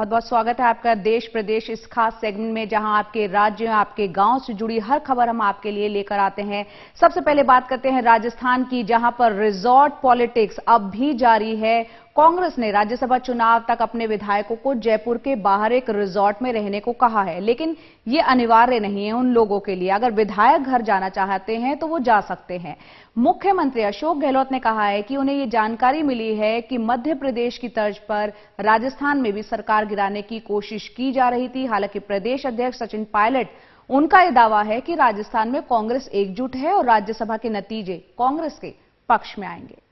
बहुत बहुत स्वागत है आपका देश प्रदेश इस खास सेगमेंट में, जहां आपके राज्य आपके गांव से जुड़ी हर खबर हम आपके लिए लेकर आते हैं। सबसे पहले बात करते हैं राजस्थान की, जहां पर रिजॉर्ट पॉलिटिक्स अब भी जारी है। कांग्रेस ने राज्यसभा चुनाव तक अपने विधायकों को जयपुर के बाहर एक रिजॉर्ट में रहने को कहा है, लेकिन ये अनिवार्य नहीं है उन लोगों के लिए। अगर विधायक घर जाना चाहते हैं तो वो जा सकते हैं। मुख्यमंत्री अशोक गहलोत ने कहा है कि उन्हें ये जानकारी मिली है कि मध्य प्रदेश की तर्ज पर राजस्थान में भी सरकार गिराने की कोशिश की जा रही थी। हालांकि प्रदेश अध्यक्ष सचिन पायलट, उनका यह दावा है कि राजस्थान में कांग्रेस एकजुट है और राज्यसभा के नतीजे कांग्रेस के पक्ष में आएंगे।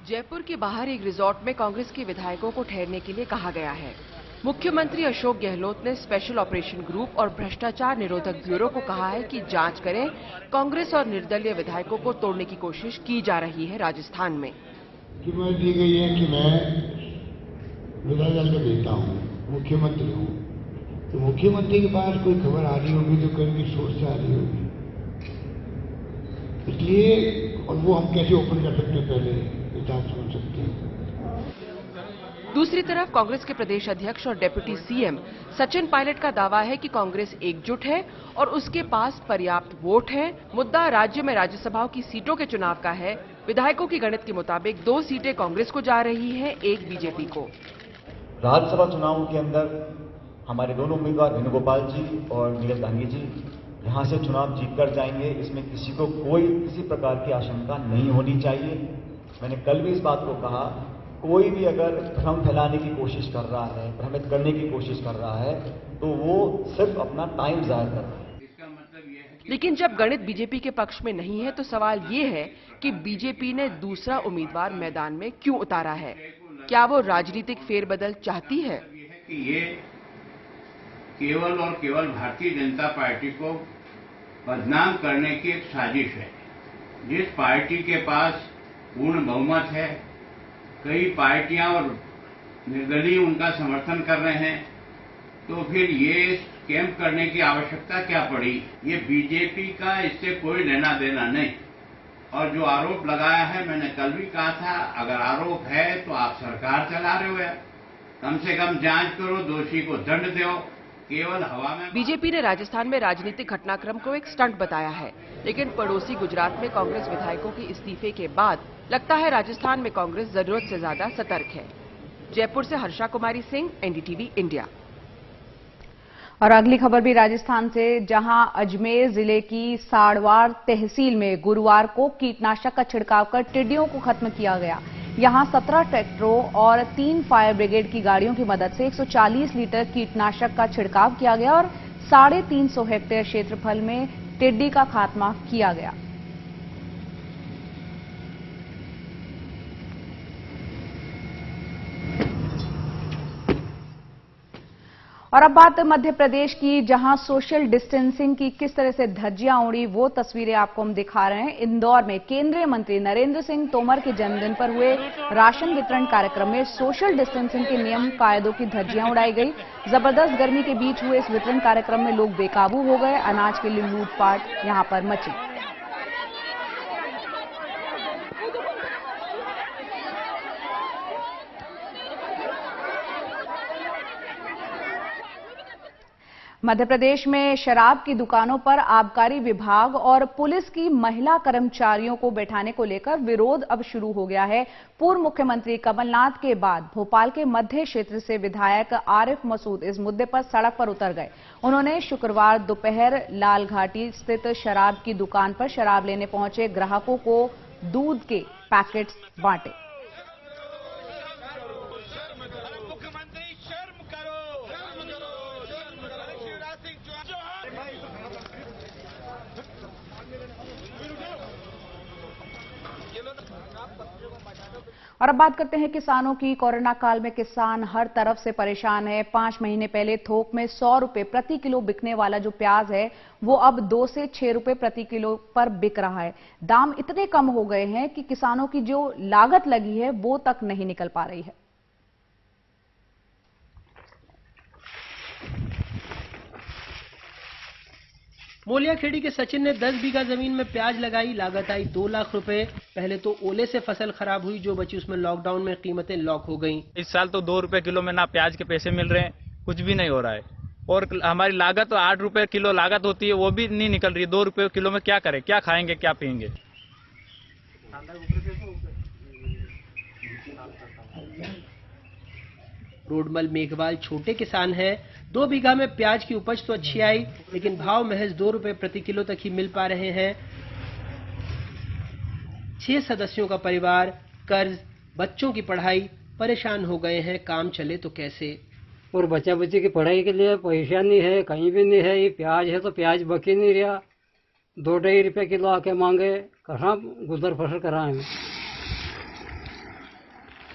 जयपुर के बाहर एक रिजॉर्ट में कांग्रेस के विधायकों को ठहरने के लिए कहा गया है। मुख्यमंत्री अशोक गहलोत ने स्पेशल ऑपरेशन ग्रुप और भ्रष्टाचार निरोधक ब्यूरो को कहा है कि जांच करें। कांग्रेस और निर्दलीय विधायकों को तोड़ने की कोशिश की जा रही है राजस्थान में। जिम्मेदारी दी गई है कि मैं विधायक दल का नेता हूँ, मुख्यमंत्री हूँ, तो मुख्यमंत्री के पास कोई खबर आ रही होगी तो कहीं भी सोच से आ रही होगी, इसलिए और वो हम कैसे ओपन कर सकते हैं, पहले जांच सुन सकते हैं। दूसरी तरफ कांग्रेस के प्रदेश अध्यक्ष और डिप्टी सीएम सचिन पायलट का दावा है कि कांग्रेस एकजुट है और उसके पास पर्याप्त वोट है। मुद्दा राज्य में राज्यसभाओं की सीटों के चुनाव का है। विधायकों की गणित के मुताबिक 2 सीटें कांग्रेस को जा रही है, 1 बीजेपी को। राज्यसभा चुनावों के अंदर हमारे दोनों उम्मीदवार वेणुगोपाल जी और नीरज दांगी जी यहां से चुनाव जीतकर जाएंगे। इसमें किसी को किसी प्रकार की आशंका नहीं होनी चाहिए। मैंने कल भी इस बात को कहा, कोई भी अगर भ्रम फैलाने की कोशिश कर रहा है, भ्रमित करने की कोशिश कर रहा है, तो वो सिर्फ अपना टाइम जाया कर रहा है। लेकिन जब गणित बीजेपी के पक्ष में नहीं है तो सवाल ये है कि बीजेपी ने दूसरा उम्मीदवार मैदान में क्यों उतारा है? क्या वो राजनीतिक फेरबदल चाहती है? ये केवल और केवल भारतीय जनता पार्टी को बदनाम करने की एक साजिश है। जिस पार्टी के पास पूर्ण बहुमत है, कई पार्टियां और निर्दलीय उनका समर्थन कर रहे हैं, तो फिर ये कैंप करने की आवश्यकता क्या पड़ी? ये बीजेपी का इससे कोई लेना देना नहीं। और जो आरोप लगाया है, मैंने कल भी कहा था, अगर आरोप है तो आप सरकार चला रहे हो, कम से कम जांच करो, दोषी को दंड दो। केवल हवा में बीजेपी ने राजस्थान में राजनीतिक घटनाक्रम को एक स्टंट बताया है, लेकिन पड़ोसी गुजरात में कांग्रेस विधायकों के इस्तीफे के बाद लगता है राजस्थान में कांग्रेस जरूरत से ज्यादा सतर्क है। जयपुर से हर्षा कुमारी सिंह, एनडीटीवी इंडिया। और अगली खबर भी राजस्थान से, जहां अजमेर जिले की साड़वार तहसील में गुरुवार को कीटनाशक का छिड़काव कर टिड्डियों को खत्म किया गया। यहां 17 ट्रैक्टरों और 3 फायर ब्रिगेड की गाड़ियों की मदद से 140 लीटर कीटनाशक का छिड़काव किया गया और 350 हेक्टेयर क्षेत्रफल में टिड्डी का खात्मा किया गया। और अब बात मध्य प्रदेश की, जहां सोशल डिस्टेंसिंग की किस तरह से धज्जियां उड़ी, वो तस्वीरें आपको हम दिखा रहे हैं। इंदौर में केंद्रीय मंत्री नरेंद्र सिंह तोमर के जन्मदिन पर हुए राशन वितरण कार्यक्रम में सोशल डिस्टेंसिंग के नियम कायदों की धज्जियां उड़ाई गई। जबरदस्त गर्मी के बीच हुए इस वितरण कार्यक्रम में लोग बेकाबू हो गए। अनाज के लिए लूटपाट यहां पर मची। मध्य प्रदेश में शराब की दुकानों पर आबकारी विभाग और पुलिस की महिला कर्मचारियों को बैठाने को लेकर विरोध अब शुरू हो गया है। पूर्व मुख्यमंत्री कमलनाथ के बाद भोपाल के मध्य क्षेत्र से विधायक आरिफ मसूद इस मुद्दे पर सड़क पर उतर गए। उन्होंने शुक्रवार दोपहर लाल घाटी स्थित शराब की दुकान पर शराब लेने पहुंचे ग्राहकों को दूध के पैकेट्स बांटे। और अब बात करते हैं किसानों की। कोरोना काल में किसान हर तरफ से परेशान है। 5 महीने पहले थोक में 100 रुपए प्रति किलो बिकने वाला जो प्याज है, वो अब 2 से 6 रुपए प्रति किलो पर बिक रहा है। दाम इतने कम हो गए हैं कि किसानों की जो लागत लगी है वो तक नहीं निकल पा रही है। मोलियाखेड़ी के सचिन ने 10 बीघा जमीन में प्याज लगाई, लागत आई 2 लाख रुपए। पहले तो ओले से फसल खराब हुई, जो बची उसमें लॉकडाउन में कीमतें लॉक हो गईं। इस साल तो 2 रुपए किलो में ना प्याज के पैसे मिल रहे हैं, कुछ भी नहीं हो रहा है। और हमारी लागत तो 8 रुपए किलो लागत होती है, वो भी नहीं निकल रही है। 2 रुपए किलो में क्या करें, क्या खाएंगे, क्या पियेंगे। रोडमल मेघवाल छोटे किसान हैं। 2 बीघा में प्याज की उपज तो अच्छी आई, लेकिन भाव महज 2 रुपए प्रति किलो तक ही मिल पा रहे हैं। 6 सदस्यों का परिवार, कर्ज, बच्चों की पढ़ाई, परेशान हो गए हैं। काम चले तो कैसे। और बच्चा बच्चे की पढ़ाई के लिए पैसा नहीं है, कहीं भी नहीं है। ये प्याज है तो प्याज बकी नहीं रहा, 2-2.5 रुपए किलो आके मांगे, कहाँ गुजर बसर कराएं।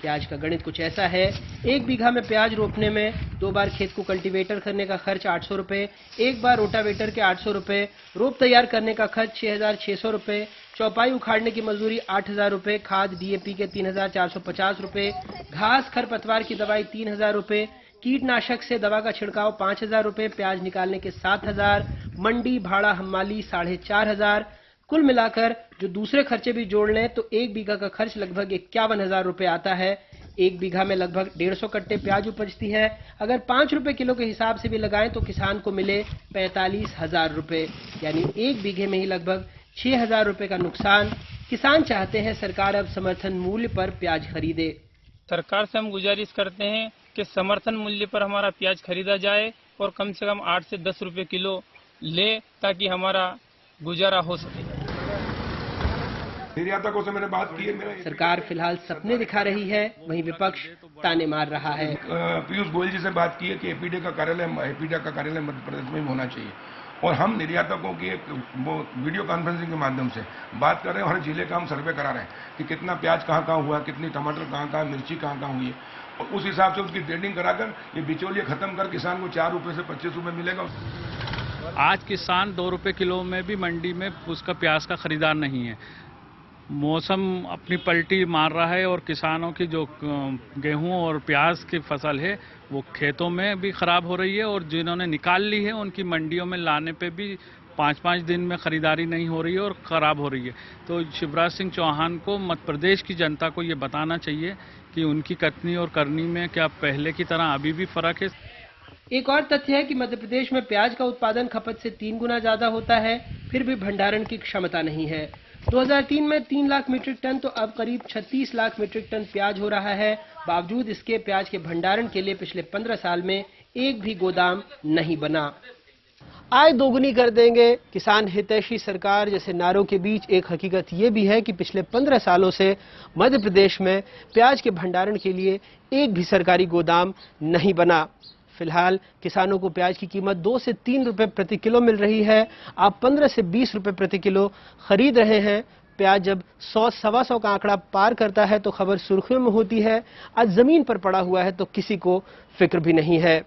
प्याज का गणित कुछ ऐसा है। 1 बीघा में प्याज रोपने में 2 बार खेत को कल्टीवेटर करने का खर्च 800 रुपए, 1 बार रोटावेटर के 800 रुपए, रोप तैयार करने का खर्च 6,600 रुपए, चौपाई उखाड़ने की मजदूरी 8,000 रुपए, खाद डीएपी के 3,450 रुपए, घास खरपतवार की दवाई 3,000 रुपए, कीटनाशक से दवा का छिड़काव 5,000 रुपए, प्याज निकालने के 7,000, मंडी भाड़ा हमाली 4,500। कुल मिलाकर जो दूसरे खर्चे भी जोड़ लें तो 1 बीघा का खर्च लगभग 51,000 रुपए आता है। 1 बीघा में लगभग 150 कट्टे प्याज उपजती है। अगर 5 रुपए किलो के हिसाब से भी लगाएं तो किसान को मिले 45,000 रुपए, यानी 1 बीघे में ही लगभग 6,000 रुपए का नुकसान। किसान चाहते हैं सरकार अब समर्थन मूल्य पर प्याज खरीदे। सरकार से हम गुजारिश करते हैं कि समर्थन मूल्य पर हमारा प्याज खरीदा जाए और कम से कम 8 से 10 रुपए किलो ले, ताकि हमारा गुजारा हो सके। निर्यातकों से मैंने बात की है। सरकार फिलहाल सपने दिखा रही है, वहीं विपक्ष ताने मार रहा है। पीयूष गोयल जी से बात की है कि एपीडीए का कार्यालय मध्य प्रदेश में होना चाहिए, और हम निर्यातकों की एक वीडियो कॉन्फ्रेंसिंग के माध्यम से बात कर रहे हैं। हर जिले का हम सर्वे करा रहे हैं कि कितना प्याज कहाँ कहाँ हुआ, कितनी टमाटर कहाँ कहाँ, मिर्ची कहाँ कहाँ हुई है, और उस हिसाब से उसकी ट्रेडिंग कराकर ये बिचौलिए खत्म कर किसान को 4 रुपए से 25 रुपए मिलेगा। आज किसान 2 रुपए किलो में भी मंडी में उसका प्याज का खरीदार नहीं है। मौसम अपनी पलटी मार रहा है और किसानों की जो गेहूं और प्याज की फसल है वो खेतों में भी खराब हो रही है, और जिन्होंने निकाल ली है उनकी मंडियों में लाने पे भी 5-5 दिन में खरीदारी नहीं हो रही है और खराब हो रही है। तो शिवराज सिंह चौहान को, मध्य प्रदेश की जनता को ये बताना चाहिए कि उनकी कथनी और करनी में क्या पहले की तरह अभी भी फर्क है। एक और तथ्य है कि मध्य प्रदेश में प्याज का उत्पादन खपत से 3 गुना ज्यादा होता है, फिर भी भंडारण की क्षमता नहीं है। 2003 में 3 लाख मीट्रिक टन तो अब करीब 36 लाख मीट्रिक टन प्याज हो रहा है। बावजूद इसके प्याज के भंडारण के लिए पिछले 15 साल में एक भी गोदाम नहीं बना। आय दोगुनी कर देंगे, किसान हितैषी सरकार जैसे नारों के बीच एक हकीकत ये भी है कि पिछले 15 सालों से मध्य प्रदेश में प्याज के भंडारण के लिए एक भी सरकारी गोदाम नहीं बना। फिलहाल किसानों को प्याज की कीमत 2 से 3 रुपए प्रति किलो मिल रही है। आप 15 से 20 रुपए प्रति किलो खरीद रहे हैं। प्याज जब 100-125 का आंकड़ा पार करता है तो खबर सुर्खियों में होती है। आज जमीन पर पड़ा हुआ है तो किसी को फिक्र भी नहीं है।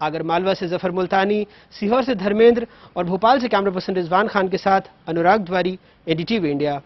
आगर मालवा से जफर मुल्तानी, सीहोर से धर्मेंद्र और भोपाल से कैमरा पर्सन रिजवान खान के साथ अनुराग द्वारी, एनडीटीवी इंडिया।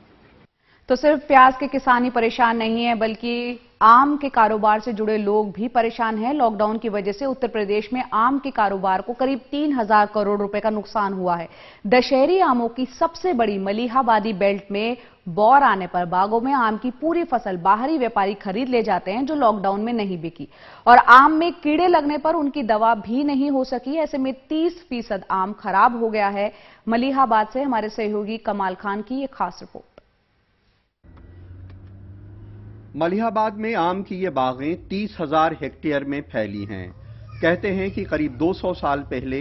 तो सिर्फ प्याज के किसान ही परेशान नहीं है, बल्कि आम के कारोबार से जुड़े लोग भी परेशान हैं। लॉकडाउन की वजह से उत्तर प्रदेश में आम के कारोबार को करीब 3,000 करोड़ रुपए का नुकसान हुआ है। दशहरी आमों की सबसे बड़ी मलिहाबादी बेल्ट में बौर आने पर बागों में आम की पूरी फसल बाहरी व्यापारी खरीद ले जाते हैं, जो लॉकडाउन में नहीं बिकी, और आम में कीड़े लगने पर उनकी दवा भी नहीं हो सकी। ऐसे में 30% आम खराब हो गया है। मलिहाबाद से हमारे सहयोगी कमाल खान की ये खास रिपोर्ट। मलिहाबाद में आम की ये बागें 30,000 हेक्टेयर में फैली हैं। कहते हैं कि करीब 200 साल पहले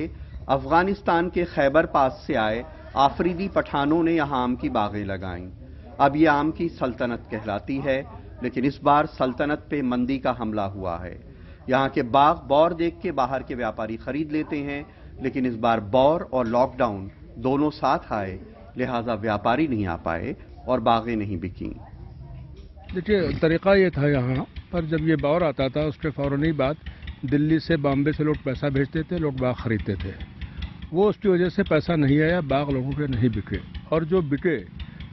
अफगानिस्तान के खैबर पास से आए आफरीदी पठानों ने यहाँ आम की बागें लगाईं। अब ये आम की सल्तनत कहलाती है, लेकिन इस बार सल्तनत पे मंदी का हमला हुआ है। यहाँ के बाग बौर देख के बाहर के व्यापारी खरीद लेते हैं, लेकिन इस बार बौर और लॉकडाउन दोनों साथ आए, लिहाजा व्यापारी नहीं आ पाए और बागें नहीं बिकी। देखिए, तरीका ये था यहाँ पर, जब ये बौर आता था उसके फौरन ही बाद दिल्ली से, बॉम्बे से लोग पैसा भेजते थे, लोग बाग खरीदते थे। वो उसकी वजह से पैसा नहीं आया, बाग लोगों के नहीं बिके, और जो बिके,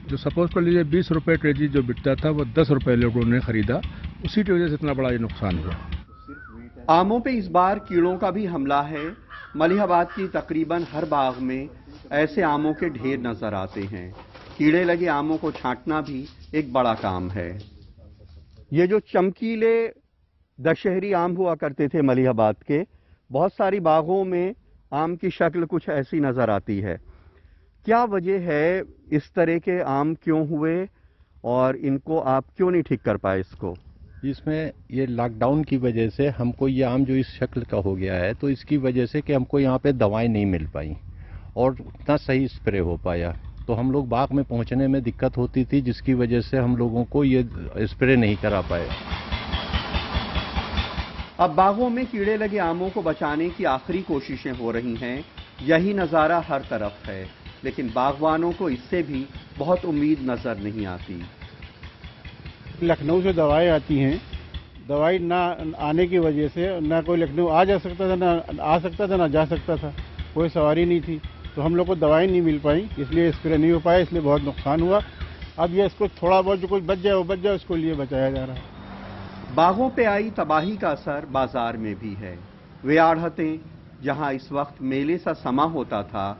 जो सपोज कर लीजिए 20 रुपये केजी जो बिकता था वो 10 रुपये लोगों ने खरीदा। उसी की वजह से इतना बड़ा ये नुकसान हुआ। आमों पे इस बार कीड़ों का भी हमला है। मलिहाबाद की तकरीबन हर बाग में ऐसे आमों के ढेर नजर आते हैं। कीड़े लगे आमों को छांटना भी एक बड़ा काम है। ये जो चमकीले दशहरी आम हुआ करते थे मलिहाबाद के, बहुत सारी बागों में आम की शक्ल कुछ ऐसी नजर आती है। क्या वजह है, इस तरह के आम क्यों हुए और इनको आप क्यों नहीं ठीक कर पाए इसको? इसमें ये लॉकडाउन की वजह से हमको ये आम जो इस शक्ल का हो गया है, तो इसकी वजह से कि हमको यहाँ पे दवाई नहीं मिल पाई और उतना सही स्प्रे हो पाया, तो हम लोग बाग में पहुँचने में दिक्कत होती थी, जिसकी वजह से हम लोगों को ये स्प्रे नहीं करा पाए। अब बागों में कीड़े लगे आमों को बचाने की आखिरी कोशिशें हो रही हैं। यही नज़ारा हर तरफ है, लेकिन बागवानों को इससे भी बहुत उम्मीद नजर नहीं आती। लखनऊ से दवाई आती हैं, दवाई ना आने की वजह से ना कोई लखनऊ आ जा सकता था, ना आ सकता था, ना जा सकता था, कोई सवारी नहीं थी, तो हम लोग को दवाई नहीं मिल पाई, इसलिए स्प्रे नहीं हो पाया, इसलिए बहुत नुकसान हुआ। अब ये इसको थोड़ा बहुत जो कुछ बच जाए वो बच जाए, उसको लिए बचाया जा रहा है। बागों पे आई तबाही का असर बाजार में भी है। वे आढ़तें जहां इस वक्त मेले सा समा होता था,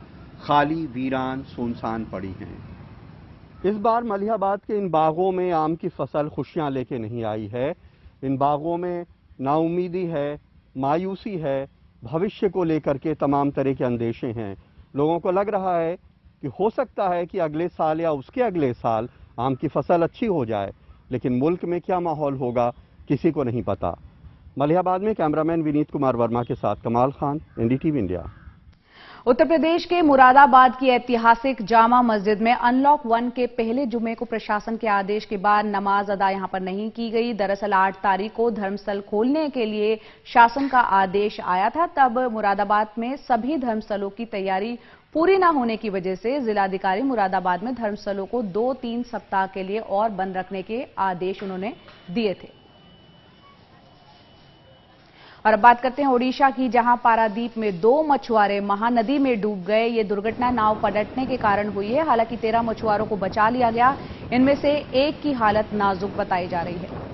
खाली, वीरान, सुनसान पड़ी हैं। इस बार मलिहाबाद के इन बागों में आम की फसल खुशियां लेके नहीं आई है। इन बागों में नाउमीदी है, मायूसी है, भविष्य को लेकर के तमाम तरह के अंदेशे हैं। लोगों को लग रहा है कि हो सकता है कि अगले साल या उसके अगले साल आम की फसल अच्छी हो जाए, लेकिन मुल्क में क्या माहौल होगा किसी को नहीं पता। मलिहाबाद में कैमरामैन विनीत कुमार वर्मा के साथ कमाल खान, एनडीटीवी इंडिया। उत्तर प्रदेश के मुरादाबाद की ऐतिहासिक जामा मस्जिद में अनलॉक 1 के पहले जुमे को प्रशासन के आदेश के बाद नमाज अदा यहां पर नहीं की गई। दरअसल 8 तारीख को धर्मस्थल खोलने के लिए शासन का आदेश आया था, तब मुरादाबाद में सभी धर्मस्थलों की तैयारी पूरी न होने की वजह से जिलाधिकारी मुरादाबाद में धर्मस्थलों को 2-3 सप्ताह के लिए और बंद रखने के आदेश उन्होंने दिए थे। और अब बात करते हैं ओडिशा की, जहां पारादीप में 2 मछुआरे महानदी में डूब गए। ये दुर्घटना नाव पलटने के कारण हुई है। हालांकि 13 मछुआरों को बचा लिया गया। इनमें से एक की हालत नाजुक बताई जा रही है।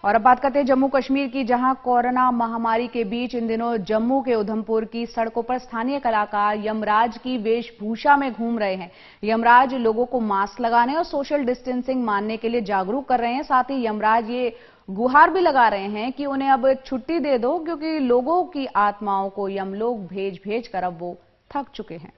और अब बात करते हैं जम्मू कश्मीर की, जहां कोरोना महामारी के बीच इन दिनों जम्मू के उधमपुर की सड़कों पर स्थानीय कलाकार यमराज की वेशभूषा में घूम रहे हैं। यमराज लोगों को मास्क लगाने और सोशल डिस्टेंसिंग मानने के लिए जागरूक कर रहे हैं। साथ ही यमराज ये गुहार भी लगा रहे हैं कि उन्हें अब छुट्टी दे दो, क्योंकि लोगों की आत्माओं को यमलोक भेज भेज कर अब वो थक चुके हैं।